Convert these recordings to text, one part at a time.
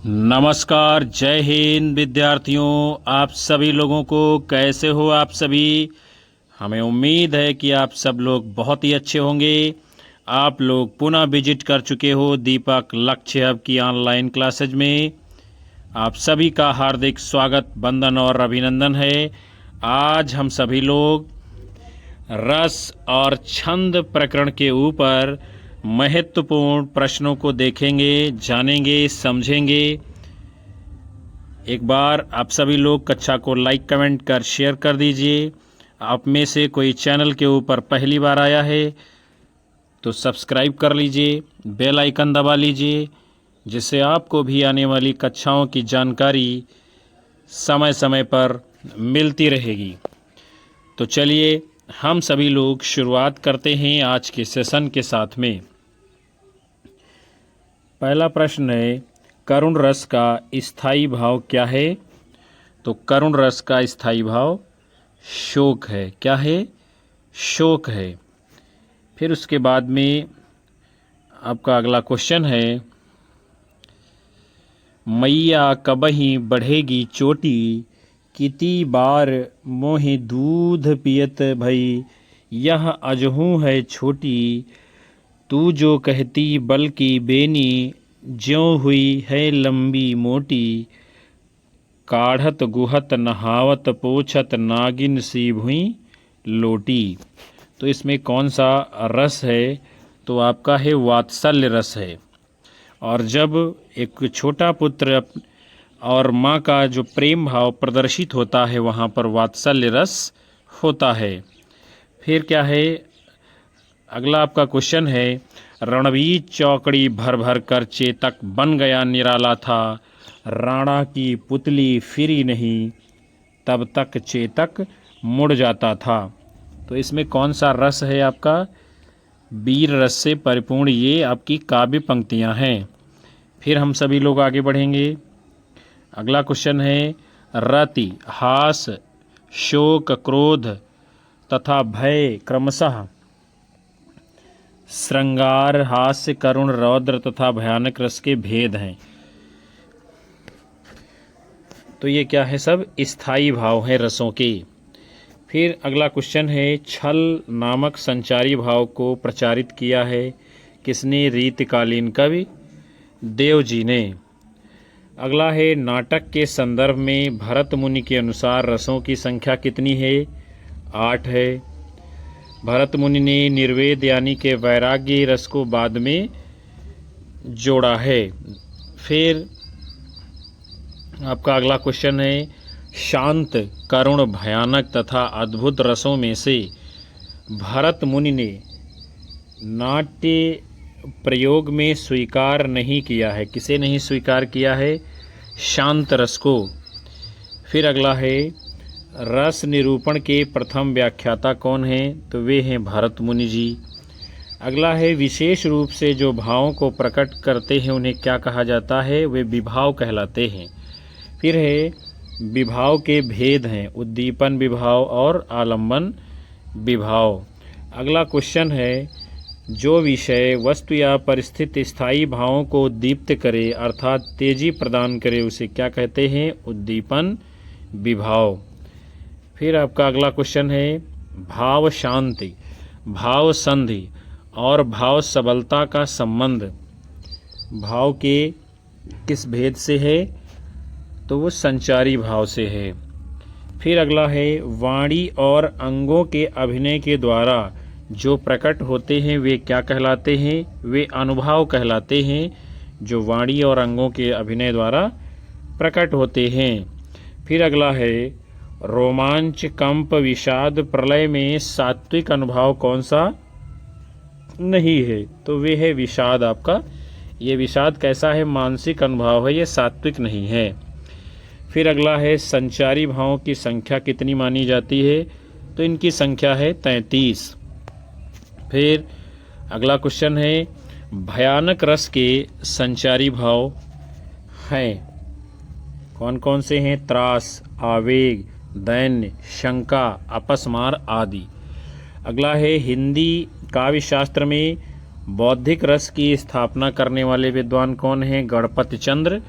नमस्कार, जय हिंद विद्यार्थियों। आप सभी लोगों को कैसे हो आप सभी। हमें उम्मीद है कि आप सब लोग बहुत ही अच्छे होंगे। आप लोग पुनः विजिट कर चुके हो दीपक लक्ष्य हब की ऑनलाइन क्लासेज में। आप सभी का हार्दिक स्वागत, वंदन और अभिनंदन है। आज हम सभी लोग रस और छंद प्रकरण के ऊपर महत्वपूर्ण प्रश्नों को देखेंगे, जानेंगे, समझेंगे। एक बार आप सभी लोग कक्षा को लाइक, कमेंट कर शेयर कर दीजिए। आप में से कोई चैनल के ऊपर पहली बार आया है तो सब्सक्राइब कर लीजिए, बेल आइकन दबा लीजिए, जिससे आपको भी आने वाली कक्षाओं की जानकारी समय समय पर मिलती रहेगी। तो चलिए हम सभी लोग शुरुआत करते हैं आज के सेशन के साथ में। पहला प्रश्न है, करुण रस का स्थायी भाव क्या है। तो करुण रस का स्थायी भाव शोक है। क्या है? शोक है। फिर उसके बाद में आपका अगला क्वेश्चन है, मैया कबही बढ़ेगी चोटी, किती बार मोहि दूध पियत भई, यह अजहू है छोटी, तू जो कहती बल की बेनी, ज्यों हुई है लंबी मोटी, काढ़त गुहत नहावत पोछत, नागिन सी भुई लोटी। तो इसमें कौन सा रस है? तो आपका है वात्सल्य रस है। और जब एक छोटा पुत्र और माँ का जो प्रेम भाव प्रदर्शित होता है, वहाँ पर वात्सल्य रस होता है। फिर क्या है? अगला आपका क्वेश्चन है, रणवीर चौकड़ी भर भर कर चेतक बन गया निराला था, राणा की पुतली फिरी नहीं, तब तक चेतक मुड़ जाता था। तो इसमें कौन सा रस है आपका? वीर रस से परिपूर्ण ये आपकी काव्य पंक्तियाँ हैं। फिर हम सभी लोग आगे बढ़ेंगे। अगला क्वेश्चन है, रति, हास, शोक, क्रोध तथा भय क्रमशः श्रृंगार, हास्य, करुण, रौद्र तथा भयानक रस के भेद हैं। तो ये क्या है? सब स्थायी भाव हैं रसों के। फिर अगला क्वेश्चन है, छल नामक संचारी भाव को प्रचारित किया है किसने? रीतिकालीन कवि देव जी ने। अगला है, नाटक के संदर्भ में भरत मुनि के अनुसार रसों की संख्या कितनी है? 8 है। भरत मुनि ने निर्वेद यानी के वैराग्य रस को बाद में जोड़ा है। फिर आपका अगला क्वेश्चन है, शांत, करुण, भयानक तथा अद्भुत रसों में से भरत मुनि ने नाट्य प्रयोग में स्वीकार नहीं किया है। किसे नहीं स्वीकार किया है? शांत रस को। फिर अगला है, रस निरूपण के प्रथम व्याख्याता कौन हैं? तो वे हैं भरत मुनि जी। अगला है, विशेष रूप से जो भावों को प्रकट करते हैं उन्हें क्या कहा जाता है? वे विभाव कहलाते हैं। फिर है, विभाव के भेद हैं, उद्दीपन विभाव और आलंबन विभाव। अगला क्वेश्चन है, जो विषय वस्तु या परिस्थिति स्थायी भावों को उद्दीप्त करे अर्थात तेजी प्रदान करे उसे क्या कहते हैं? उद्दीपन विभाव। फिर आपका अगला क्वेश्चन है, भाव शांति, भाव संधि और भाव सबलता का संबंध भाव के किस भेद से है? तो वो संचारी भाव से है। फिर अगला है, वाणी और अंगों के अभिनय के द्वारा जो प्रकट होते हैं वे क्या कहलाते हैं? वे अनुभाव कहलाते हैं, जो वाणी और अंगों के अभिनय द्वारा प्रकट होते हैं। फिर अगला है, रोमांच, कंप, विषाद, प्रलय में सात्विक अनुभाव कौन सा नहीं है? तो वे है विषाद आपका। ये विषाद कैसा है? मानसिक अनुभाव है, ये सात्विक नहीं है। फिर अगला है, संचारी भावों की संख्या कितनी मानी जाती है? तो इनकी संख्या है 33। फिर अगला क्वेश्चन है, भयानक रस के संचारी भाव हैं कौन कौन से हैं? त्रास, आवेग, दैन्य, शंका, अपस्मार आदि। अगला है, हिंदी काव्य शास्त्र में बौद्धिक रस की स्थापना करने वाले विद्वान कौन हैं? गणपति चंद्र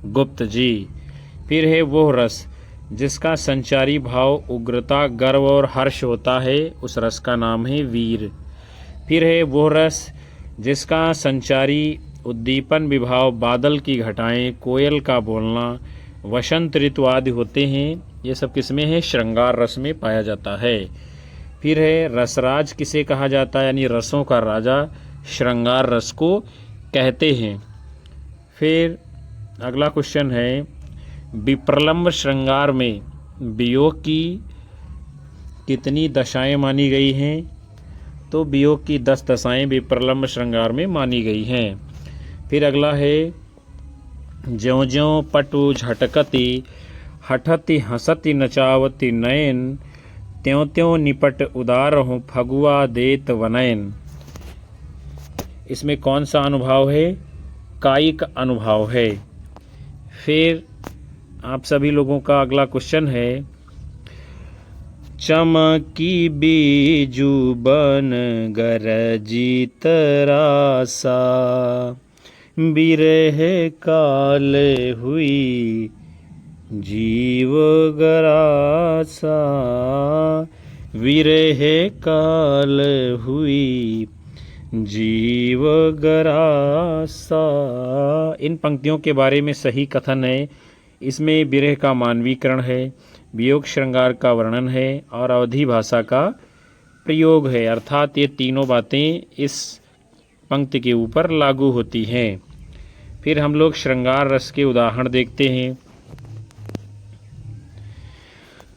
गुप्त जी। फिर है वो रस जिसका संचारी भाव उग्रता, गर्व और हर्ष होता है, उस रस का नाम है वीर। फिर है वो रस जिसका संचारी उद्दीपन विभाव, बादल की घटाएं, कोयल का बोलना, वसंत ऋतु आदि होते हैं। ये सब किसमें है? श्रृंगार रस में पाया जाता है। फिर है रसराज किसे कहा जाता है, यानी रसों का राजा श्रृंगार रस को कहते हैं। फिर अगला क्वेश्चन है, विप्रलंब श्रृंगार में वियोग की कितनी दशाएं मानी गई हैं? तो वियोग की 10 दशाएं विप्रलंब श्रृंगार में मानी गई हैं। फिर अगला है, ज्यों ज्यों पटु झटकती, हठति हंसति नचावती नयन, त्यों त्यों निपट उदार हो फगुआ देत वनयन। इसमें कौन सा अनुभाव है? कायिक अनुभाव है। फिर आप सभी लोगों का अगला क्वेश्चन है, चमकी बीजू बन गरजी तरासा, बिरह काल हुई जीव गरासा, विरह काल हुई जीव गरासा। इन पंक्तियों के बारे में सही कथन है। इसमें विरह का मानवीकरण है, वियोग श्रृंगार का वर्णन है और अवधी भाषा का प्रयोग है। अर्थात ये तीनों बातें इस पंक्ति के ऊपर लागू होती हैं। फिर हम लोग श्रृंगार रस के उदाहरण देखते हैं।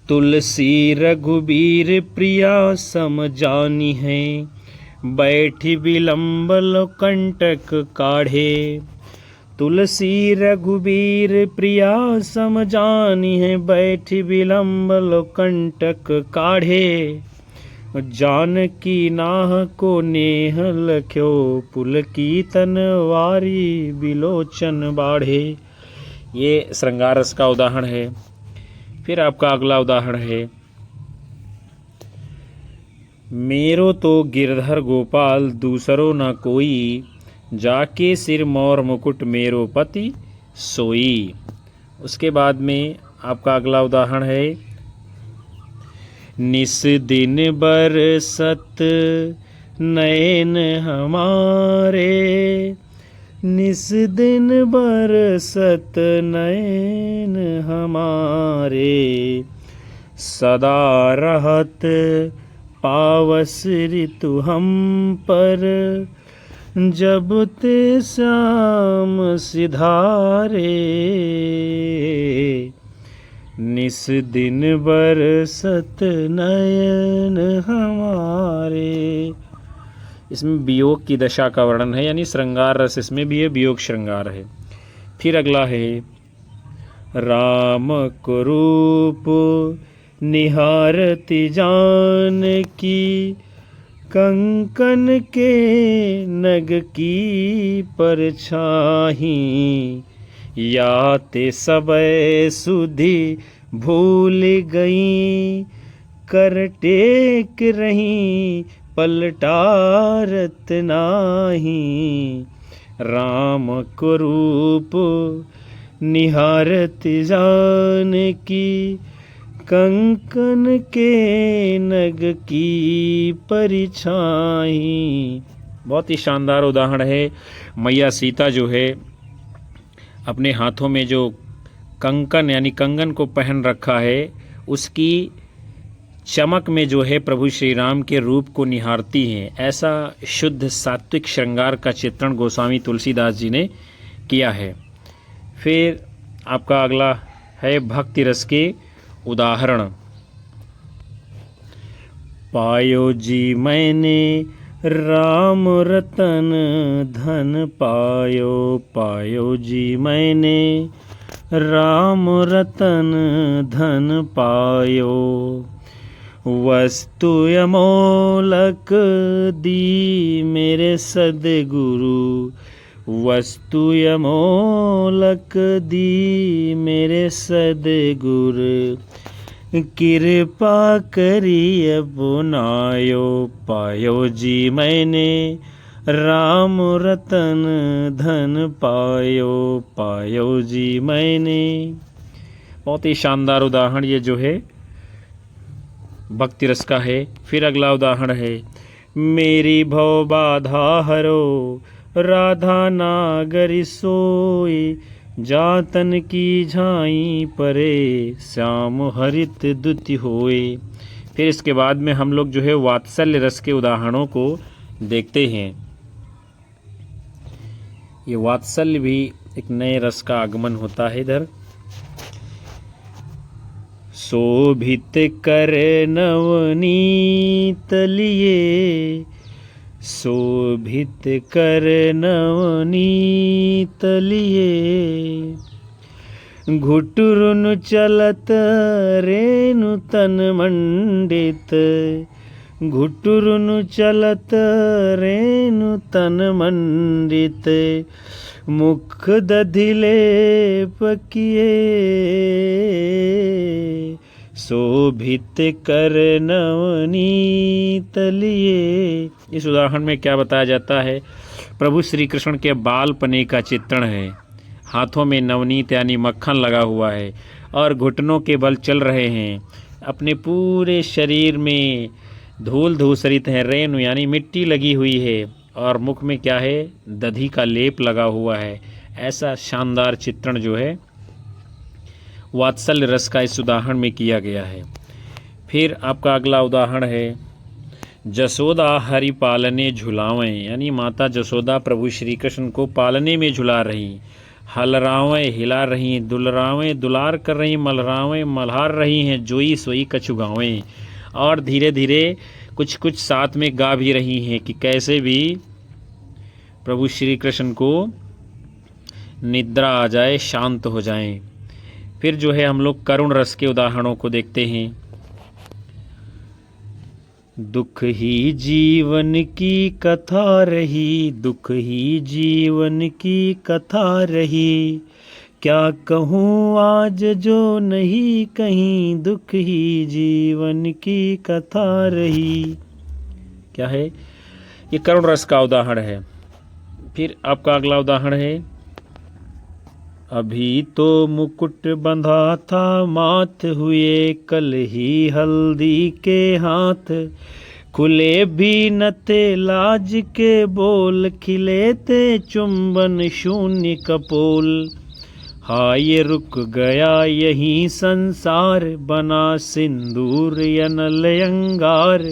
तुलसी रघुबीर प्रिया सम जानी है, बैठी विलंब लो कंटक काढ़े। तुलसी रघुबीर प्रिया सम जानी है, बैठी विलंब लो कंटक काढ़े। जानकी नाह को नेह लख्यो, पुलकी तनवारी बिलोचन बाढ़े। ये श्रृंगार रस का उदाहरण है। फिर आपका अगला उदाहरण है, मेरो तो गिरधर गोपाल दूसरो न कोई, जाके सिर मोर मुकुट मेरो पति सोई। उसके बाद में आपका अगला उदाहरण है, निस दिन बरसत नयन हमारे, निस दिन बरसत नयन हमारे, सदा रहत पावस ऋतु हम पर, जब ते श्याम सिधारे। निस दिन बरसत नयन हमारे। इसमें वियोग की दशा का वर्णन है, यानी श्रृंगार रस इसमें भी है, वियोग श्रृंगार है। फिर अगला है, राम को रूप निहारति जानकी, कंकन के नग की परछाही, याते सबय सुधि भूल गई, कर टेक रही पलटारत नाही। राम को रूप निहारत जानकी, कंकन के नग की परिछाई। बहुत ही शानदार उदाहरण है। मैया सीता जो है अपने हाथों में जो कंकन यानी कंगन को पहन रखा है, उसकी चमक में जो है प्रभु श्री राम के रूप को निहारती हैं। ऐसा शुद्ध सात्विक श्रृंगार का चित्रण गोस्वामी तुलसीदास जी ने किया है। फिर आपका अगला है भक्ति रस के उदाहरण। पायो जी मैंने राम रतन धन पायो, पायो जी मैंने राम रतन धन पायो, वस्तु अमोलक दी मेरे सद्गुरु, वस्तु अमोलक दी मेरे सद्गुरु, कृपा करिए बुनायो, पायो जी मैंने राम रतन धन पायो पायो जी मैंने। बहुत ही शानदार उदाहरण ये जो है भक्ति रस का है। फिर अगला उदाहरण है, मेरी भव बाधा हरो राधा नागरी सोई, जातन की झाई परे श्याम हरित दुति होए। फिर इसके बाद में हम लोग जो है वात्सल्य रस के उदाहरणों को देखते हैं। ये वात्सल्य भी एक नए रस का आगमन होता है इधर। शोभित कर नवनीत लिए, शोभित कर नवनीत लिए, घुटुरुन चलत रेणु तन मंडित, घुटुरुन चलत रेणु तन मंडित, मुख दधिले पकिए, शोभित कर नवनीत लिए। इस उदाहरण में क्या बताया जाता है, प्रभु श्री कृष्ण के बालपने का चित्रण है। हाथों में नवनीत यानी मक्खन लगा हुआ है और घुटनों के बल चल रहे हैं। अपने पूरे शरीर में धूल धूसरित है, रेणु यानी मिट्टी लगी हुई है और मुख में क्या है, दधी का लेप लगा हुआ है। ऐसा शानदार चित्रण जो है वात्सल्य रस का इस उदाहरण में किया गया है। फिर आपका अगला उदाहरण है, जसोदा हरि पालने झुलावें, यानी माता जसोदा प्रभु श्री कृष्ण को पालने में झुला रही, हलरावें हिला रही, दुलरावें दुलार कर रही, मलरावें मल्हार रही हैं, जोई सोई कछु गावें। और धीरे धीरे कुछ कुछ साथ में गा भी रही हैं कि कैसे भी प्रभु श्री कृष्ण को निद्रा आ जाए, शांत हो जाएं। फिर जो है हम लोग करुण रस के उदाहरणों को देखते हैं। दुख ही जीवन की कथा रही, दुख ही जीवन की कथा रही, क्या कहूँ आज जो नहीं कहीं, दुख ही जीवन की कथा रही। क्या है, ये करुण रस का उदाहरण है। फिर आपका अगला उदाहरण है, अभी तो मुकुट बंधा था माथ, हुए कल ही हल्दी के हाथ, खुले भी न थे लाज के बोल, खिले थे चुंबन शून्य कपोल। हाय रुक गया यही संसार, बना सिंदूर यनल अंगार,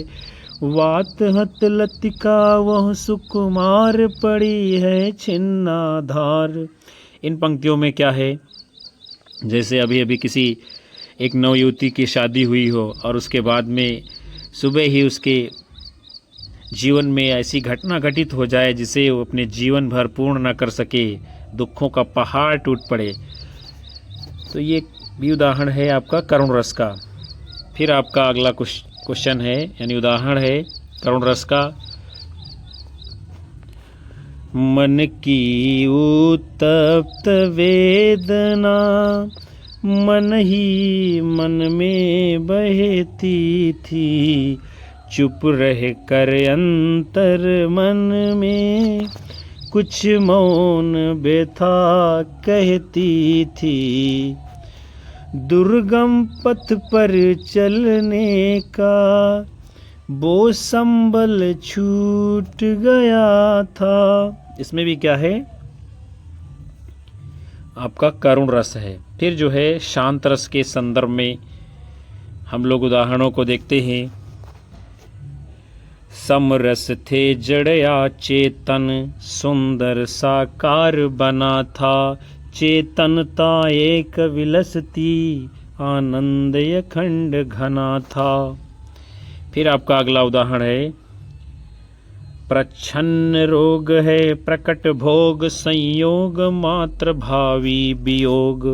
वात हत लतिका वह सुकुमार, पड़ी है छिन्नाधार। इन पंक्तियों में क्या है, जैसे अभी अभी किसी एक नवयुवती की शादी हुई हो और उसके बाद में सुबह ही उसके जीवन में ऐसी घटना घटित हो जाए जिसे वो अपने जीवन भर पूर्ण न कर सके, दुखों का पहाड़ टूट पड़े। तो ये भी उदाहरण है आपका करुण रस का। फिर आपका अगला क्वेश्चन है यानी उदाहरण है करुण रस का, मन की उत्तप्त वेदना, मन ही मन में बहती थी, चुप रह कर अंतर मन में, कुछ मौन व्यथा कहती थी, दुर्गम पथ पर चलने का वो संबल छूट गया था। इसमें भी क्या है, आपका करुण रस है। फिर जो है शांत रस के संदर्भ में हम लोग उदाहरणों को देखते हैं। समरस थे जड़या चेतन, सुंदर साकार बना था, चेतनता एक विलसती, आनंद अखंड घना था। फिर आपका अगला उदाहरण है, प्रच्छन्न रोग है प्रकट भोग, संयोग मात्र भावी वियोग,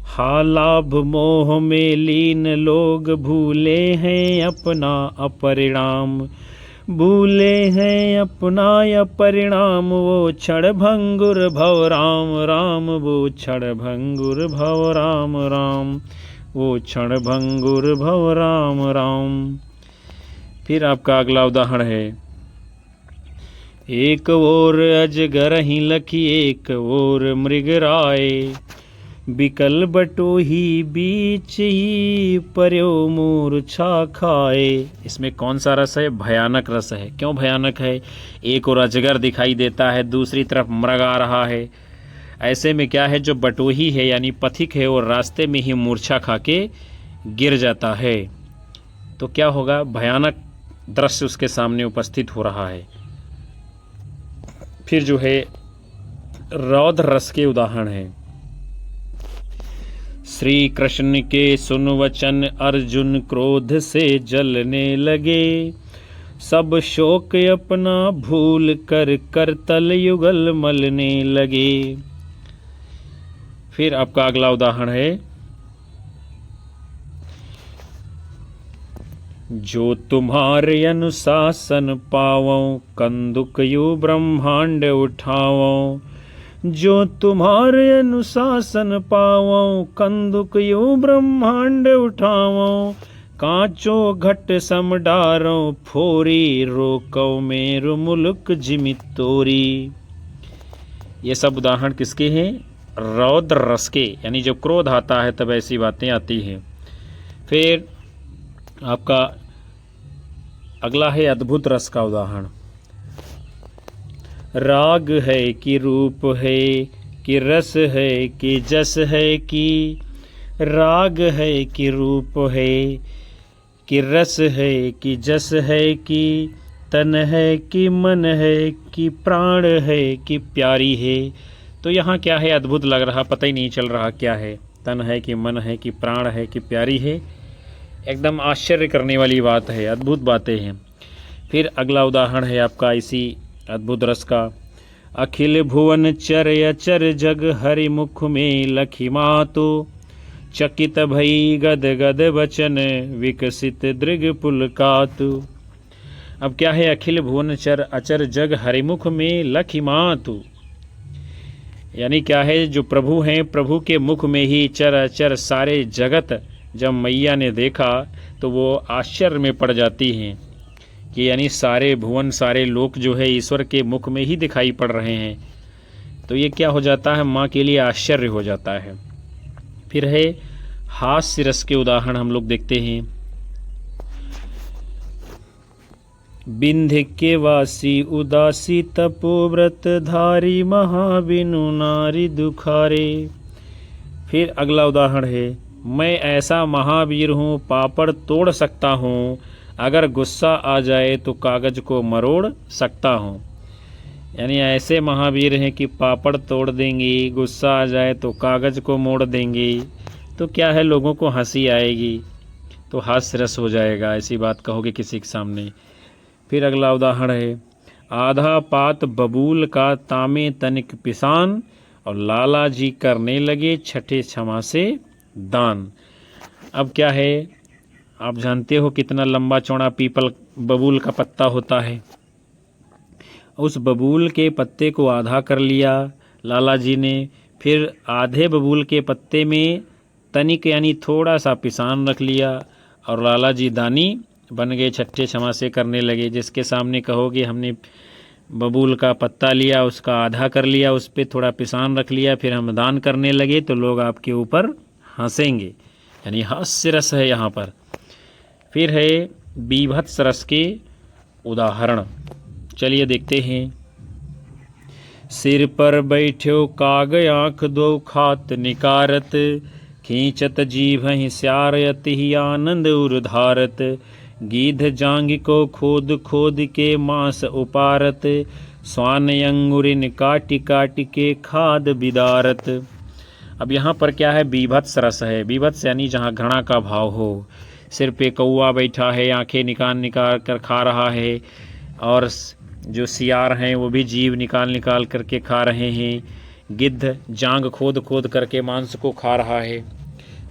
हालाभ मोह में लीन लोग, भूले हैं अपना अपरिणाम, भूले हैं अपना अपरिणाम, वो क्षण भंगुर भव राम राम, वो क्षण भंगुर भव राम राम, वो क्षण भंगुर भव राम राम। फिर आपका अगला उदाहरण है, एक ओर अजगर ही लखी एक ओर मृगराय, बिकल बटोही बीच ही पर्यो मूर्छा खाए। इसमें कौन सा रस है? भयानक रस है। क्यों भयानक है? एक और अजगर दिखाई देता है, दूसरी तरफ मृग आ रहा है। ऐसे में क्या है, जो बटोही है यानी पथिक है, वो रास्ते में ही मूर्छा खा के गिर जाता है। तो क्या होगा? भयानक दृश्य उसके सामने उपस्थित हो रहा है। फिर जो है रौद्र रस के उदाहरण है। श्री कृष्ण के सुन वचन अर्जुन क्रोध से जलने लगे, सब शोक अपना भूल कर करतल युगल मलने लगे। फिर आपका अगला उदाहरण है, जो तुम्हारे अनुशासन पावो, कंदुक यु ब्रह्मांड उठावो। जो तुम्हारे अनुशासन पावो, कंदुक यु ब्रह्मांड उठावो। कांचो घट सम डारो, फोरी रोको मेरु मुल्क जिमित तोरी। ये सब उदाहरण किसके हैं? रौद्र रस के, यानी जब क्रोध आता है तब ऐसी बातें आती हैं। फिर आपका अगला है अद्भुत रस का उदाहरण। राग है कि रूप है कि रस है कि जस है कि, राग है कि रूप है कि रस है कि जस है कि, तन है कि मन है कि प्राण है कि प्यारी है। तो यहाँ क्या है? अद्भुत लग रहा, पता ही नहीं चल रहा क्या है। तन है कि मन है कि प्राण है कि प्यारी है। एकदम आश्चर्य करने वाली बात है, अद्भुत बातें हैं। फिर अगला उदाहरण है आपका इसी अद्भुत रस का। अखिल भुवन चर अचर जग हरि मुख में लखी मातो, चकित भई गद गद वचन विकसित दृग पुलकातु। अब क्या है? अखिल भुवन चर अचर जग हरिमुख में लखी मातु, यानी क्या है? जो प्रभु हैं, प्रभु के मुख में ही चर अचर सारे जगत जब मैया ने देखा तो वो आश्चर्य में पड़ जाती हैं कि यानी सारे भुवन सारे लोक जो है ईश्वर के मुख में ही दिखाई पड़ रहे हैं। तो ये क्या हो जाता है? माँ के लिए आश्चर्य हो जाता है। फिर है हास्य रस के उदाहरण हम लोग देखते हैं। बिंध्य के वासी उदासी तपोव्रत धारी, महाबिनु नारी दुखारे। फिर अगला उदाहरण है, मैं ऐसा महावीर हूँ पापड़ तोड़ सकता हूँ, अगर गुस्सा आ जाए तो कागज को मरोड़ सकता हूँ। यानी ऐसे महावीर हैं कि पापड़ तोड़ देंगे, गुस्सा आ जाए तो कागज को मोड़ देंगे। तो क्या है? लोगों को हंसी आएगी, तो हास्य रस हो जाएगा, ऐसी बात कहोगे किसी के सामने। फिर अगला उदाहरण है, आधा पात बबूल का तामे तनिक पिसान, और लाला जी करने लगे छठे क्षमा से दान। अब क्या है? आप जानते हो कितना लंबा चौड़ा पीपल बबूल का पत्ता होता है। उस बबूल के पत्ते को आधा कर लिया लाला जी ने, फिर आधे बबूल के पत्ते में तनिक यानी थोड़ा सा पिसान रख लिया, और लाला जी दानी बन गए, छठे क्षमा से करने लगे। जिसके सामने कहोगे हमने बबूल का पत्ता लिया, उसका आधा कर लिया, उस पर थोड़ा पिसान रख लिया, फिर हम दान करने लगे, तो लोग आपके ऊपर हंसेंगे, यानी हास्य रस है यहाँ पर। फिर है बीभत्स रस के उदाहरण, चलिए देखते हैं। सिर पर बैठ्यो काग आँख दो खात निकारत, खींचत जीभ ही स्यारयत ही आनंद उर्धारत, गीध जांग को खोद खोद के मांस उपारत, स्वान अंगुरिन काटि काटि के खाद बिदारत। अब यहाँ पर क्या है? बीभत्स रस है। बीभत्स यानी जहाँ घृणा का भाव हो। सिर पे कौआ बैठा है, आंखें निकाल निकाल कर खा रहा है, और जो सियार हैं वो भी जीभ निकाल निकाल करके खा रहे हैं। गिद्ध जांग खोद खोद करके मांस को खा रहा है।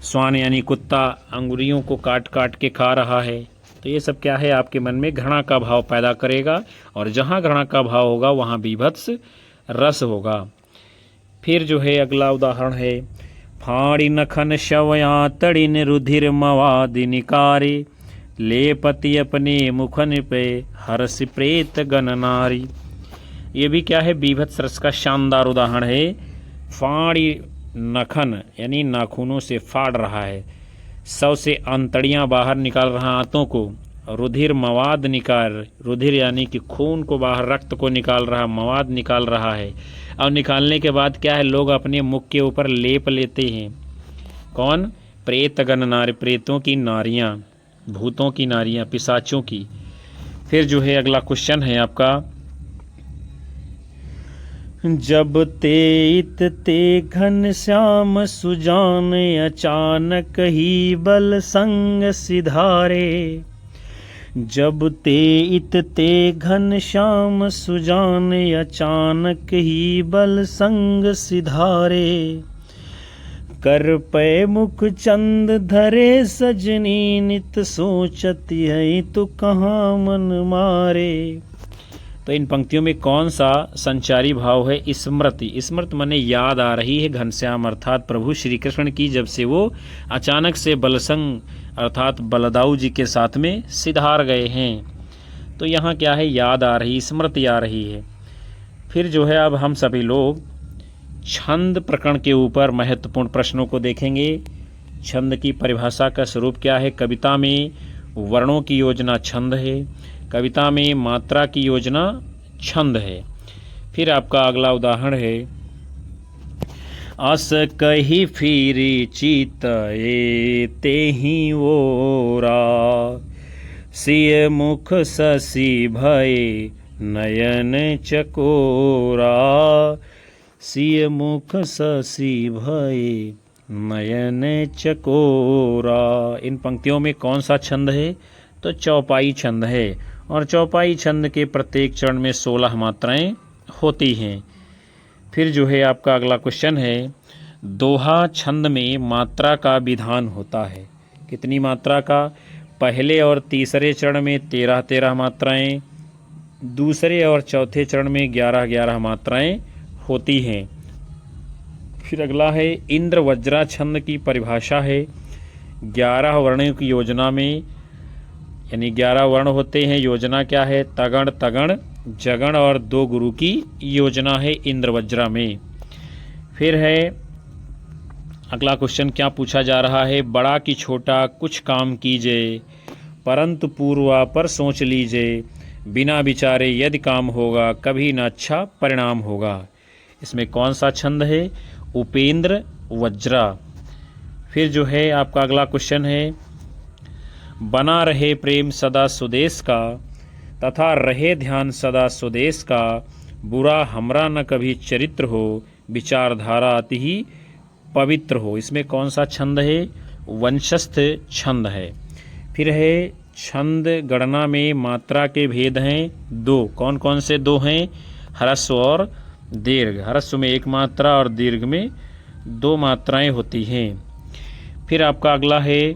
स्वान यानी कुत्ता अंगुरियों को काट काट के खा रहा है। तो ये सब क्या है? आपके मन में घृणा का भाव पैदा करेगा, और जहाँ घृणा का भाव होगा वहाँ बीभत्स रस होगा। फिर जो है अगला उदाहरण है, फाड़ी नखन शवया तड़िन रुधिर मवादि निकारे, लेपति अपने मुखन पे हरस प्रेत गण नारी। ये भी क्या है, बीभत्स रस का शानदार उदाहरण है। फाड़ी नखन यानी नाखूनों से फाड़ रहा है, सौ से अंतड़ियाँ बाहर निकाल रहा आंतों को, रुधिर मवाद निकाल, रुधिर यानी कि खून को बाहर, रक्त को निकाल रहा, मवाद निकाल रहा है। और निकालने के बाद क्या है, लोग अपने मुख के ऊपर लेप लेते हैं। कौन? प्रेतगण नारी, प्रेतों की नारियां, भूतों की नारियां, पिशाचों की। फिर जो है अगला क्वेश्चन है आपका, जब ते इत ते घन श्याम सुजान अचानक ही बल संग सिधारे। जब ते इत ते घन श्याम सुजान अचानक ही बल संग सिधारे। कर पै मुख चंद धरे सजनी नित सोचती है तो कहाँ मन मारे। तो इन पंक्तियों में कौन सा संचारी भाव है? स्मृति। स्मृति माने याद आ रही है घनश्याम अर्थात प्रभु श्री कृष्ण की, जब से वो अचानक से बलसंग अर्थात बलदाऊ जी के साथ में सिधार गए हैं। तो यहाँ क्या है, याद आ रही, स्मृति आ रही है। फिर जो है अब हम सभी लोग छंद प्रकरण के ऊपर महत्वपूर्ण प्रश्नों को देखेंगे। छंद की परिभाषा का स्वरूप क्या है? कविता में वर्णों की योजना छंद है, कविता में मात्रा की योजना छंद है। फिर आपका अगला उदाहरण है, अस कही फिरी चित ते ही ओरा। सिय मुख शशि भय नयन चकोरा। सिय मुख शशि भय नयन चकोरा। इन पंक्तियों में कौन सा छंद है? तो चौपाई छंद है। और चौपाई छंद के प्रत्येक चरण में 16 मात्राएं होती हैं। फिर जो है आपका अगला क्वेश्चन है, दोहा छंद में मात्रा का विधान होता है। कितनी मात्रा का? पहले और तीसरे चरण में 13-13 मात्राएं, दूसरे और चौथे चरण में 11-11 मात्राएं होती हैं। फिर अगला है, इंद्र वज्रा छंद की परिभाषा है। 11 वर्णों की योजना में, यानी 11 वर्ण होते हैं। योजना क्या है? तगण तगण जगण और 2 गुरु की योजना है इंद्र वज्रा में। फिर है अगला क्वेश्चन, क्या पूछा जा रहा है? बड़ा कि छोटा कुछ काम कीजिए, परंतु पूर्वा पर सोच लीजिए। बिना विचारे यदि काम होगा कभी न अच्छा परिणाम होगा। इसमें कौन सा छंद है? उपेंद्र वज्रा। फिर जो है आपका अगला क्वेश्चन है, बना रहे प्रेम सदा सुदेश का, तथा रहे ध्यान सदा सुदेश का। बुरा हमरा न कभी चरित्र हो, विचारधारा अति ही पवित्र हो। इसमें कौन सा छंद है? वंशस्थ छंद है। फिर है छंद गणना में मात्रा के भेद हैं 2। कौन कौन से 2 हैं? ह्रस्व और दीर्घ। ह्रस्व में 1 मात्रा और दीर्घ में 2 मात्राएं होती हैं। फिर आपका अगला है,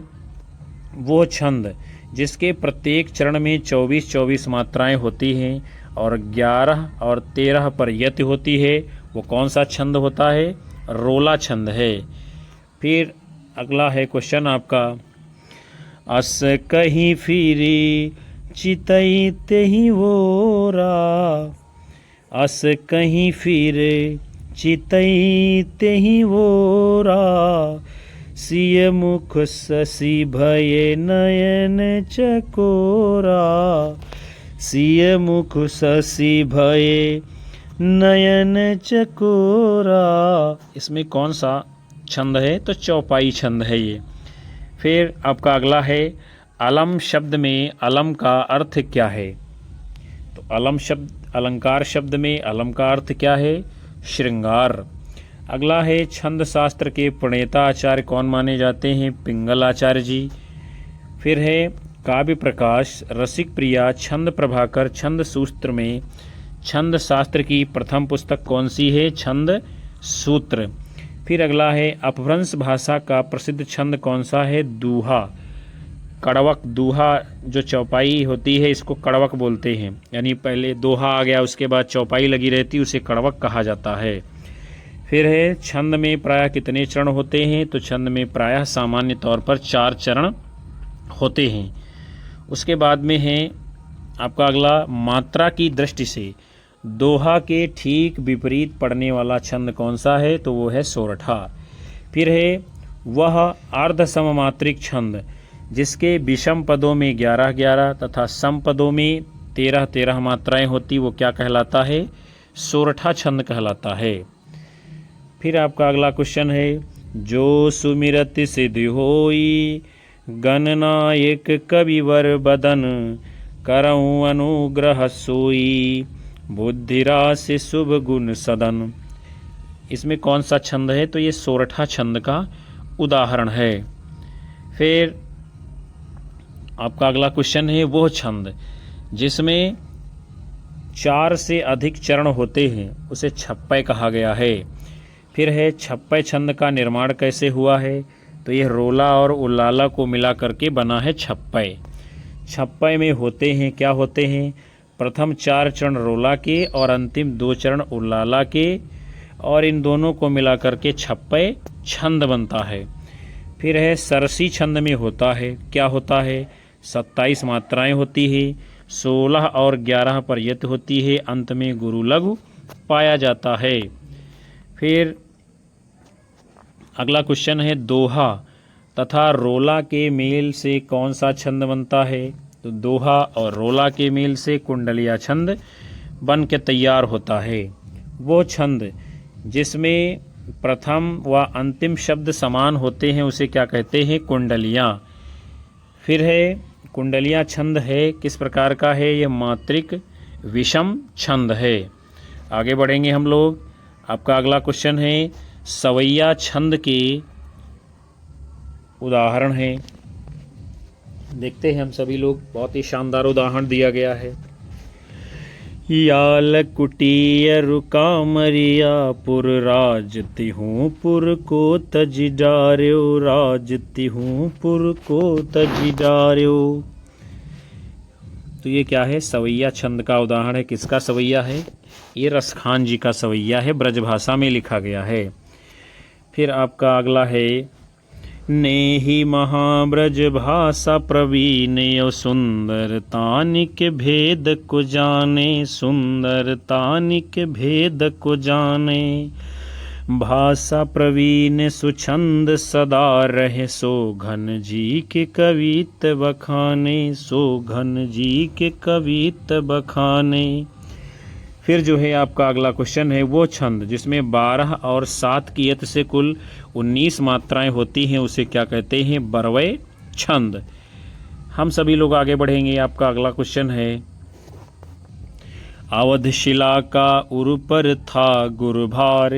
वो छंद जिसके प्रत्येक चरण में 24-24 मात्राएं होती हैं और 11 और 13 पर यति होती है, वो कौन सा छंद होता है? रोला छंद है। फिर अगला है क्वेश्चन आपका, अस कहीं फिरी चितई तेहि वोरा। अस कहीं फिर चितई तेहि वोरा। सिय मुख शशि भय नयन चकोरा। सिय मुख शशि भय नयन चकोरा। इसमें कौन सा छंद है? तो चौपाई छंद है ये। फिर आपका अगला है, अलम शब्द में अलम का अर्थ क्या है? तो अलम शब्द, अलंकार शब्द में अलम का अर्थ क्या है? श्रृंगार। अगला है, छंद शास्त्र के प्रणेता आचार्य कौन माने जाते हैं? पिंगल आचार्य जी। फिर है काव्य प्रकाश, रसिक प्रिया, छंद प्रभाकर, छंद सूत्र में छंद शास्त्र की प्रथम पुस्तक कौन सी है? छंद सूत्र। फिर अगला है, अपभ्रंश भाषा का प्रसिद्ध छंद कौन सा है? दूहा। कड़वक, दूहा जो चौपाई होती है इसको कड़वक बोलते हैं, यानी पहले दोहा आ गया उसके बाद चौपाई लगी रहती, उसे कड़वक कहा जाता है। फिर है, छंद में प्रायः कितने चरण होते हैं? तो छंद में प्रायः सामान्य तौर पर 4 चरण होते हैं। उसके बाद में है आपका अगला, मात्रा की दृष्टि से दोहा के ठीक विपरीत पड़ने वाला छंद कौन सा है, तो वो है सोरठा। फिर है वह अर्ध सममात्रिक छंद जिसके विषम पदों में 11-11 तथा सम पदों में 13-13 मात्राएं होती, वो क्या कहलाता है, सोरठा छंद कहलाता है। फिर आपका अगला क्वेश्चन है, जो सुमिरत सिद्धि होई गणनायक कविवर बदन करऊँ अनुग्रह सोई बुद्धिरास शुभ गुण सदन। इसमें कौन सा छंद है, तो ये सोरठा छंद का उदाहरण है। फिर आपका अगला क्वेश्चन है, वो छंद जिसमें 4 से अधिक चरण होते हैं उसे छप्पय कहा गया है। फिर है छप्पय छंद का निर्माण कैसे हुआ है, तो यह रोला और उल्लाला को मिला करके बना है छप्पय। छप्पय में होते हैं, क्या होते हैं, प्रथम 4 चरण रोला के और अंतिम 2 चरण उल्लाला के, और इन दोनों को मिला करके छप्पय छंद बनता है। फिर है सरसी छंद में होता है, क्या होता है, 27 मात्राएं होती है, 16 और 11 पर्यत होती है, अंत में गुरु लघु पाया जाता है। फिर अगला क्वेश्चन है, दोहा तथा रोला के मेल से कौन सा छंद बनता है, तो दोहा और रोला के मेल से कुंडलिया छंद बन के तैयार होता है। वो छंद जिसमें प्रथम व अंतिम शब्द समान होते हैं उसे क्या कहते हैं, कुंडलियाँ। फिर है कुंडलिया छंद है किस प्रकार का है, यह मात्रिक विषम छंद है। आगे बढ़ेंगे हम लोग। आपका अगला क्वेश्चन है, सवैया छंद के उदाहरण है। देखते हैं हम सभी लोग, बहुत ही शानदार उदाहरण दिया गया है। याल कुटिया रुकामरिया पुर राजती हूँ पुर को तजी डार्यो राजती हूँ पुर को तजी डार्यो। तो ये क्या है, सवैया छंद का उदाहरण है। किसका सवैया है, ये रसखान जी का सवैया है, ब्रजभाषा में लिखा गया है। फिर आपका अगला है, नेहि महाब्रज भाषा प्रवीण यो सुंदर तानिक भेद को जाने सुंदर तानिक भेद को जाने भाषा प्रवीण सुछंद सदा रहे सो घन जी के कवित बखाने सो घन जी के कवित बखाने। फिर जो है आपका अगला क्वेश्चन है, वो छंद जिसमें 12 और 7 की यत से कुल 19 मात्राएं होती हैं उसे क्या कहते हैं, बरवय छंद। हम सभी लोग आगे बढ़ेंगे। आपका अगला क्वेश्चन है, अवध शिला का उर पर था गुरुभार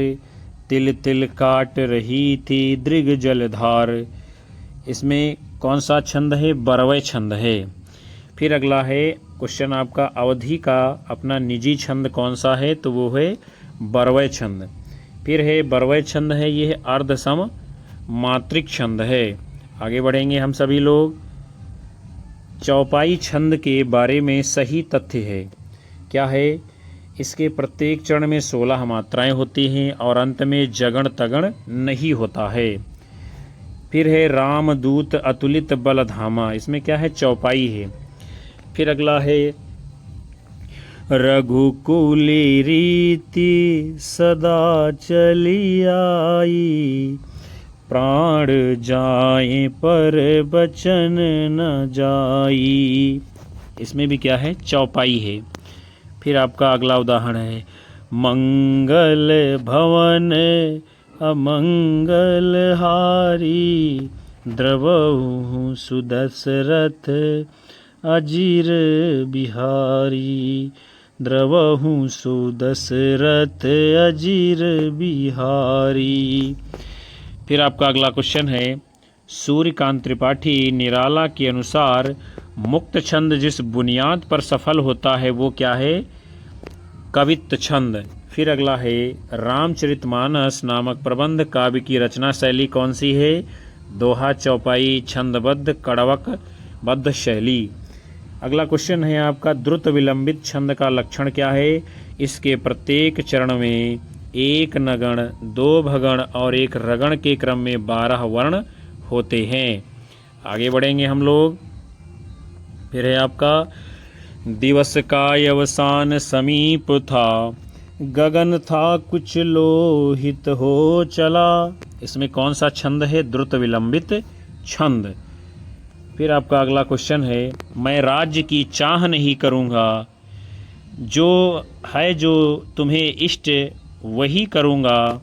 तिल तिल काट रही थी दृग जलधार। इसमें कौन सा छंद है, बरवय छंद है। फिर अगला है क्वेश्चन आपका, अवधि का अपना निजी छंद कौन सा है, तो वो है बरवय छंद। फिर है बरवय छंद है, ये है अर्धसम मात्रिक छंद है। आगे बढ़ेंगे हम सभी लोग। चौपाई छंद के बारे में सही तथ्य है, क्या है, इसके प्रत्येक चरण में 16 मात्राएं होती हैं और अंत में जगण तगण नहीं होता है। फिर है रामदूत अतुलित बलधामा, इसमें क्या है, चौपाई है। फिर अगला है, रघुकुली रीति सदा चली आई प्राण जाए पर बचन न जाई। इसमें भी क्या है, चौपाई है। फिर आपका अगला उदाहरण है, मंगल भवन अमंगल हारी द्रवहु सुदशरथ अजीर बिहारी द्रवहु सुदशरथ अजीर बिहारी। फिर आपका अगला क्वेश्चन है, सूर्यकांत त्रिपाठी निराला के अनुसार मुक्त छंद जिस बुनियाद पर सफल होता है वो क्या है, कवित्त छंद। फिर अगला है, रामचरितमानस नामक प्रबंध काव्य की रचना शैली कौन सी है, दोहा, चौपाई, छंदबद्ध, कड़वक बद्ध शैली। अगला क्वेश्चन है आपका, द्रुत विलंबित छंद का लक्षण क्या है, इसके प्रत्येक चरण में 1 नगण, 2 भगण और 1 रगण के क्रम में 12 वर्ण होते हैं। आगे बढ़ेंगे हम लोग। फिर है आपका, दिवस का अवसान समीप था, गगन था कुछ लोहित हो चला। इसमें कौन सा छंद है? द्रुत विलंबित छंद। फिर आपका अगला क्वेश्चन है, मैं राज्य की चाह नहीं करूँगा, जो तुम्हें इष्ट वही करूँगा।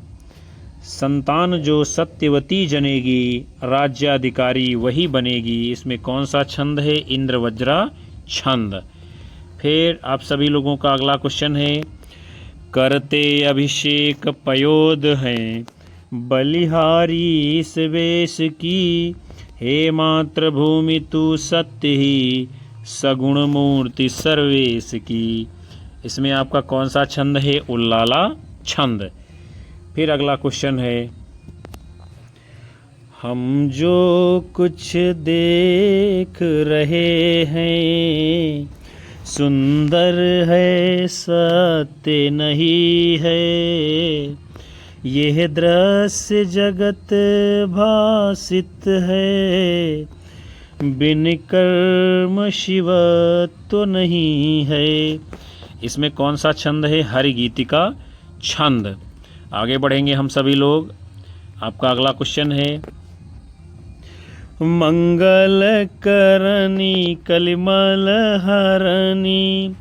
संतान जो सत्यवती जनेगी, राज्याधिकारी वही बनेगी। इसमें कौन सा छंद है? इंद्रवज्रा छंद। फिर आप सभी लोगों का अगला क्वेश्चन है, करते अभिषेक पयोद हैं, बलिहारी इस वेश की। हे मातृभूमि तू सत्य ही, सगुण मूर्ति सर्वेश की। इसमें आपका कौन सा छंद है? उल्लाला छंद। फिर अगला क्वेश्चन है, हम जो कुछ देख रहे हैं, सुंदर है सत्य नहीं है। यह दृश्य जगत भासित है, बिन कर्म शिव तो नहीं है। इसमें कौन सा छंद है? हरिगीतिका छंद। आगे बढ़ेंगे हम सभी लोग। आपका अगला क्वेश्चन है, मंगल करनी कलिमल हरनी,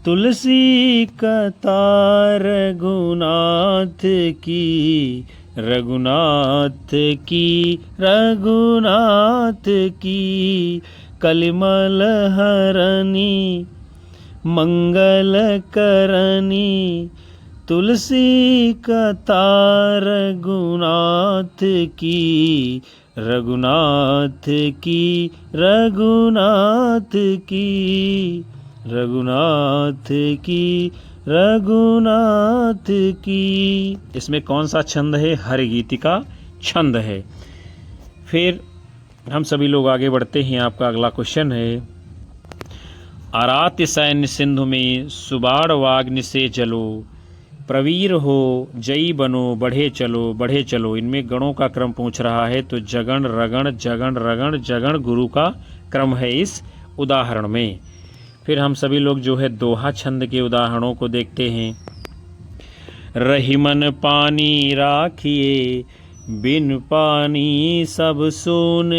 तुलसी कतार रघुनाथ की। रघुनाथ की, रघुनाथ की, कलिमल हरनी, मंगल करनी, तुलसी कतार रघुनाथ की। रघुनाथ की, रघुनाथ की, रघुनाथ की, रघुनाथ की। इसमें कौन सा छंद है? हरिगीतिका छंद है। फिर हम सभी लोग आगे बढ़ते हैं। आपका अगला क्वेश्चन है, आरात सैन्य सिंधु में सुबाड़ वाग्नि से जलो, प्रवीर हो जयी बनो बढ़े चलो बढ़े चलो। इनमें गणों का क्रम पूछ रहा है, तो जगण रगण जगण रगण जगण गुरु का क्रम है इस उदाहरण में। फिर हम सभी लोग जो है दोहा छंद के उदाहरणों को देखते हैं। रहीमन पानी राखिए, बिन पानी सब सून,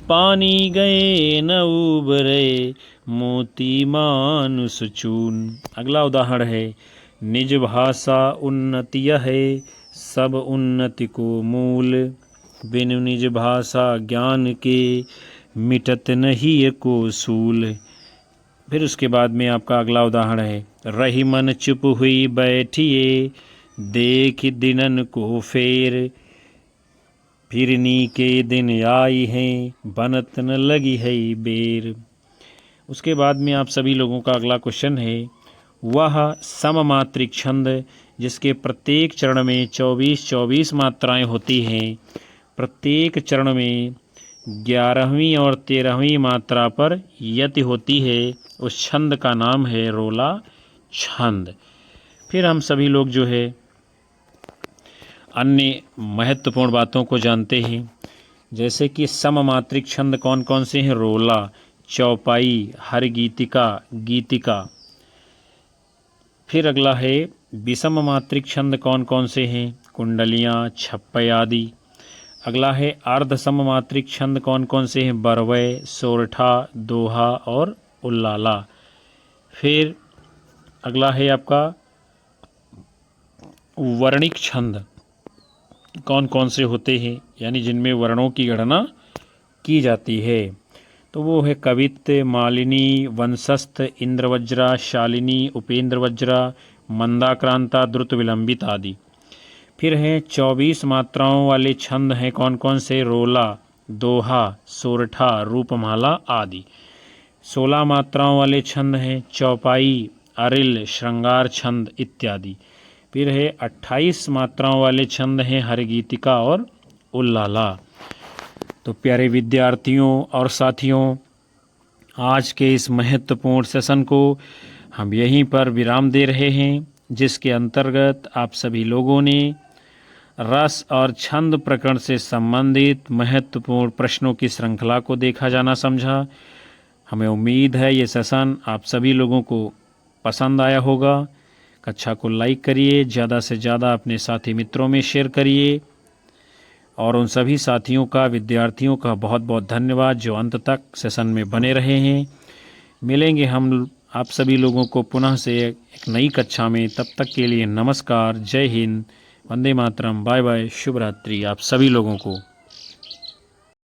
पानी गए न उबरे, मोती मानुष चून। अगला उदाहरण है, निज भाषा उन्नति है, सब उन्नति को मूल, बिन निज भाषा ज्ञान के, मिटत नहीं को सूल। फिर उसके बाद में आपका अगला उदाहरण है, रही मन चुप हुई बैठिए, देख दिनन को फेर, फिरनी के दिन आई हैं, बनत न लगी है बेर। उसके बाद में आप सभी लोगों का अगला क्वेश्चन है, वह सममात्रिक छंद जिसके प्रत्येक चरण में 24-24 मात्राएं होती हैं, प्रत्येक चरण में 11वीं और 13वीं मात्रा पर यति होती है, उस छंद का नाम है रोला छंद। फिर हम सभी लोग जो है अन्य महत्वपूर्ण बातों को जानते हैं, जैसे कि सममात्रिक छंद कौन कौन से हैं? रोला, चौपाई, हरगीतिका, गीतिका। फिर अगला है विषम मात्रिक छंद कौन कौन से हैं? कुंडलियाँ, छप्पय आदि। अगला है अर्ध सम मात्रिक छंद कौन कौन से हैं? बरवय, सोरठा, दोहा और उल्लाला। फिर अगला है आपका वर्णिक छंद कौन कौन से होते हैं, यानी जिनमें वर्णों की गणना की जाती है, तो वो है कवित्त, मालिनी, वंशस्थ, इंद्रवज्रा, शालिनी, उपेंद्रवज्रा, मंदाक्रांता, द्रुत विलंबित आदि। फिर हैं 24 मात्राओं वाले छंद हैं कौन कौन से? रोला, दोहा, सोरठा, रूपमाला आदि। 16 मात्राओं वाले छंद हैं चौपाई, अरिल, श्रृंगार छंद इत्यादि। फिर है 28 मात्राओं वाले छंद हैं हरगीतिका और उल्लाला। तो प्यारे विद्यार्थियों और साथियों, आज के इस महत्वपूर्ण सेशन को हम यहीं पर विराम दे रहे हैं, जिसके अंतर्गत आप सभी लोगों ने रस और छंद प्रकरण से संबंधित महत्वपूर्ण प्रश्नों की श्रृंखला को देखा जाना समझा। हमें उम्मीद है ये सेशन आप सभी लोगों को पसंद आया होगा। कक्षा को लाइक करिए, ज़्यादा से ज़्यादा अपने साथी मित्रों में शेयर करिए और उन सभी साथियों का, विद्यार्थियों का बहुत बहुत धन्यवाद जो अंत तक सेशन में बने रहे हैं। मिलेंगे हम आप सभी लोगों को पुनः से एक नई कक्षा में। तब तक के लिए नमस्कार, जय हिंद, वंदे मातरम, बाय बाय, शुभ रात्रि आप सभी लोगों को।